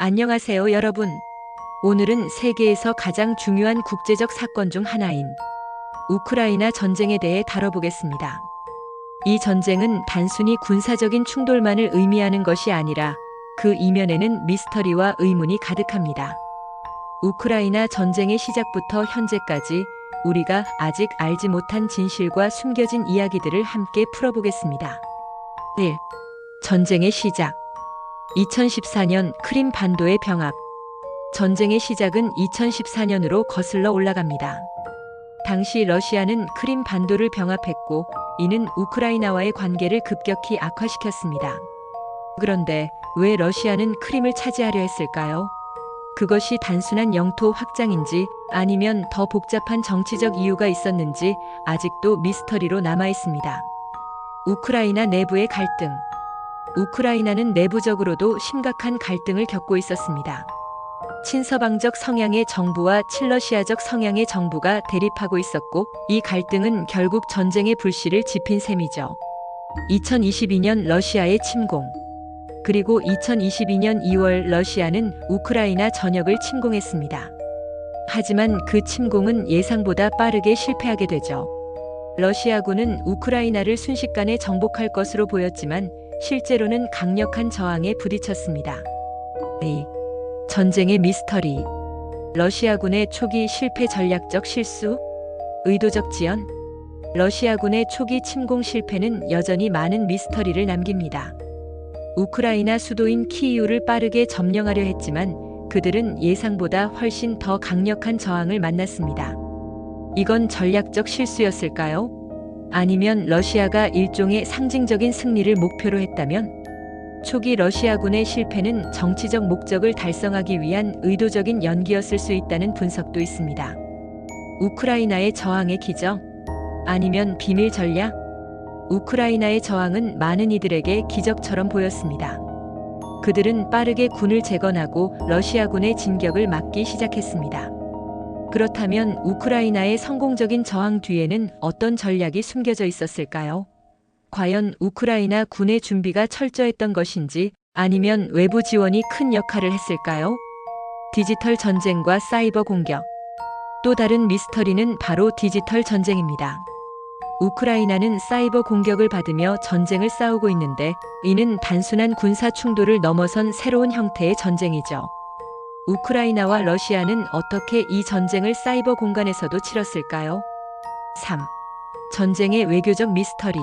안녕하세요, 여러분. 오늘은 세계에서 가장 중요한 국제적 사건 중 하나인 우크라이나 전쟁에 대해 다뤄보겠습니다. 이 전쟁은 단순히 군사적인 충돌만을 의미하는 것이 아니라 그 이면에는 미스터리와 의문이 가득합니다. 우크라이나 전쟁의 시작부터 현재까지 우리가 아직 알지 못한 진실과 숨겨진 이야기들을 함께 풀어보겠습니다. 1. 전쟁의 시작. 2014년 크림 반도의 병합. 전쟁의 시작은 2014년으로 거슬러 올라갑니다. 당시 러시아는 크림 반도를 병합했고 이는 우크라이나와의 관계를 급격히 악화시켰습니다. 그런데 왜 러시아는 크림을 차지하려 했을까요? 그것이 단순한 영토 확장인지 아니면 더 복잡한 정치적 이유가 있었는지 아직도 미스터리로 남아 있습니다. 우크라이나 내부의 갈등. 우크라이나는 내부적으로도 심각한 갈등을 겪고 있었습니다. 친서방적 성향의 정부와 친러시아적 성향의 정부가 대립하고 있었고 이 갈등은 결국 전쟁의 불씨를 지핀 셈이죠. 2022년 러시아의 침공. 그리고 2022년 2월 러시아는 우크라이나 전역을 침공했습니다. 하지만 그 침공은 예상보다 빠르게 실패하게 되죠. 러시아군은 우크라이나를 순식간에 정복할 것으로 보였지만 실제로는 강력한 저항에 부딪혔습니다. 2. 전쟁의 미스터리. 러시아군의 초기 실패. 전략적 실수? 의도적 지연? 러시아군의 초기 침공 실패는 여전히 많은 미스터리를 남깁니다. 우크라이나 수도인 키이우를 빠르게 점령하려 했지만 그들은 예상보다 훨씬 더 강력한 저항을 만났습니다. 이건 전략적 실수였을까요? 아니면 러시아가 일종의 상징적인 승리를 목표로 했다면? 초기 러시아군의 실패는 정치적 목적을 달성하기 위한 의도적인 연기였을 수 있다는 분석도 있습니다. 우크라이나의 저항의 기적? 아니면 비밀 전략? 우크라이나의 저항은 많은 이들에게 기적처럼 보였습니다. 그들은 빠르게 군을 재건하고 러시아군의 진격을 막기 시작했습니다. 그렇다면 우크라이나의 성공적인 저항 뒤에는 어떤 전략이 숨겨져 있었을까요? 과연 우크라이나 군의 준비가 철저했던 것인지 아니면 외부 지원이 큰 역할을 했을까요? 디지털 전쟁과 사이버 공격. 또 다른 미스터리는 바로 디지털 전쟁입니다. 우크라이나는 사이버 공격을 받으며 전쟁을 싸우고 있는데 이는 단순한 군사 충돌을 넘어선 새로운 형태의 전쟁이죠. 우크라이나와 러시아는 어떻게 이 전쟁을 사이버 공간에서도 치렀을까요? 3. 전쟁의 외교적 미스터리.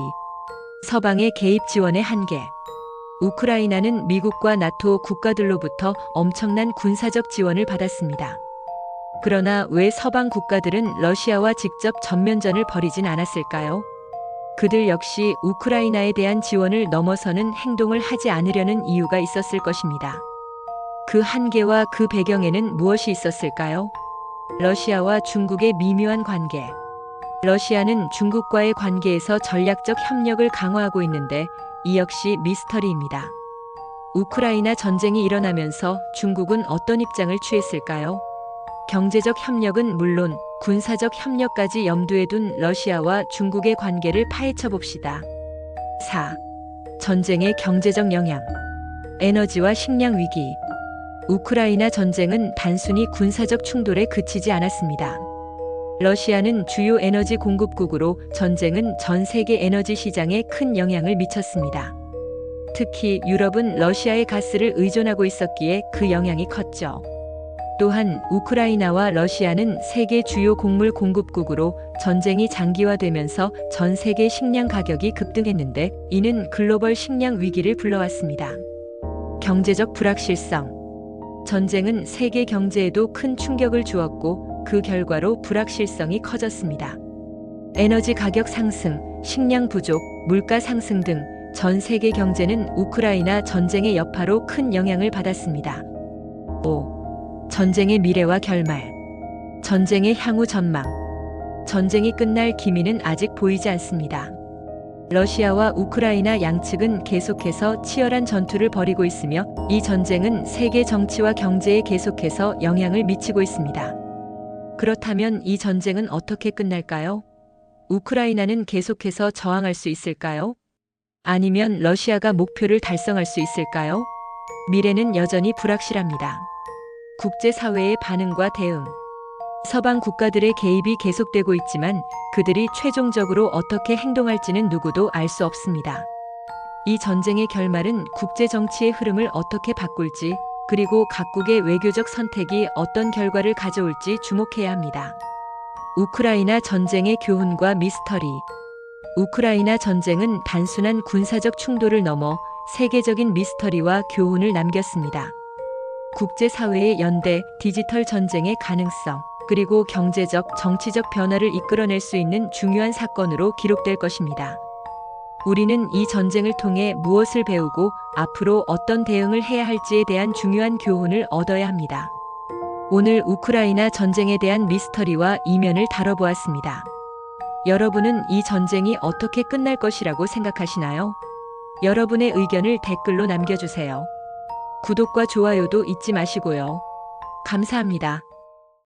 서방의 개입 지원의 한계. 우크라이나는 미국과 나토 국가들로부터 엄청난 군사적 지원을 받았습니다. 그러나 왜 서방 국가들은 러시아와 직접 전면전을 벌이진 않았을까요? 그들 역시 우크라이나에 대한 지원을 넘어서는 행동을 하지 않으려는 이유가 있었을 것입니다. 그 한계와 그 배경에는 무엇이 있었을까요? 러시아와 중국의 미묘한 관계. 러시아는 중국과의 관계에서 전략적 협력을 강화하고 있는데 이 역시 미스터리입니다. 우크라이나 전쟁이 일어나면서 중국은 어떤 입장을 취했을까요? 경제적 협력은 물론 군사적 협력까지 염두에 둔 러시아와 중국의 관계를 파헤쳐 봅시다. 4. 전쟁의 경제적 영향. 에너지와 식량 위기. 우크라이나 전쟁은 단순히 군사적 충돌에 그치지 않았습니다. 러시아는 주요 에너지 공급국으로 전쟁은 전 세계 에너지 시장에 큰 영향을 미쳤습니다. 특히 유럽은 러시아의 가스를 의존하고 있었기에 그 영향이 컸죠. 또한 우크라이나와 러시아는 세계 주요 곡물 공급국으로 전쟁이 장기화되면서 전 세계 식량 가격이 급등했는데 이는 글로벌 식량 위기를 불러왔습니다. 경제적 불확실성. 전쟁은 세계 경제에도 큰 충격을 주었고 그 결과로 불확실성이 커졌습니다. 에너지 가격 상승, 식량 부족, 물가 상승 등 전 세계 경제는 우크라이나 전쟁의 여파로 큰 영향을 받았습니다. 5. 전쟁의 미래와 결말. 전쟁의 향후 전망. 전쟁이 끝날 기미는 아직 보이지 않습니다. 러시아와 우크라이나 양측은 계속해서 치열한 전투를 벌이고 있으며 이 전쟁은 세계 정치와 경제에 계속해서 영향을 미치고 있습니다. 그렇다면 이 전쟁은 어떻게 끝날까요? 우크라이나는 계속해서 저항할 수 있을까요? 아니면 러시아가 목표를 달성할 수 있을까요? 미래는 여전히 불확실합니다. 국제사회의 반응과 대응. 서방 국가들의 개입이 계속되고 있지만 그들이 최종적으로 어떻게 행동할지는 누구도 알 수 없습니다. 이 전쟁의 결말은 국제 정치의 흐름을 어떻게 바꿀지, 그리고 각국의 외교적 선택이 어떤 결과를 가져올지 주목해야 합니다. 우크라이나 전쟁의 교훈과 미스터리. 우크라이나 전쟁은 단순한 군사적 충돌을 넘어 세계적인 미스터리와 교훈을 남겼습니다. 국제사회의 연대, 디지털 전쟁의 가능성, 그리고 경제적, 정치적 변화를 이끌어낼 수 있는 중요한 사건으로 기록될 것입니다. 우리는 이 전쟁을 통해 무엇을 배우고 앞으로 어떤 대응을 해야 할지에 대한 중요한 교훈을 얻어야 합니다. 오늘 우크라이나 전쟁에 대한 미스터리와 이면을 다뤄보았습니다. 여러분은 이 전쟁이 어떻게 끝날 것이라고 생각하시나요? 여러분의 의견을 댓글로 남겨주세요. 구독과 좋아요도 잊지 마시고요. 감사합니다.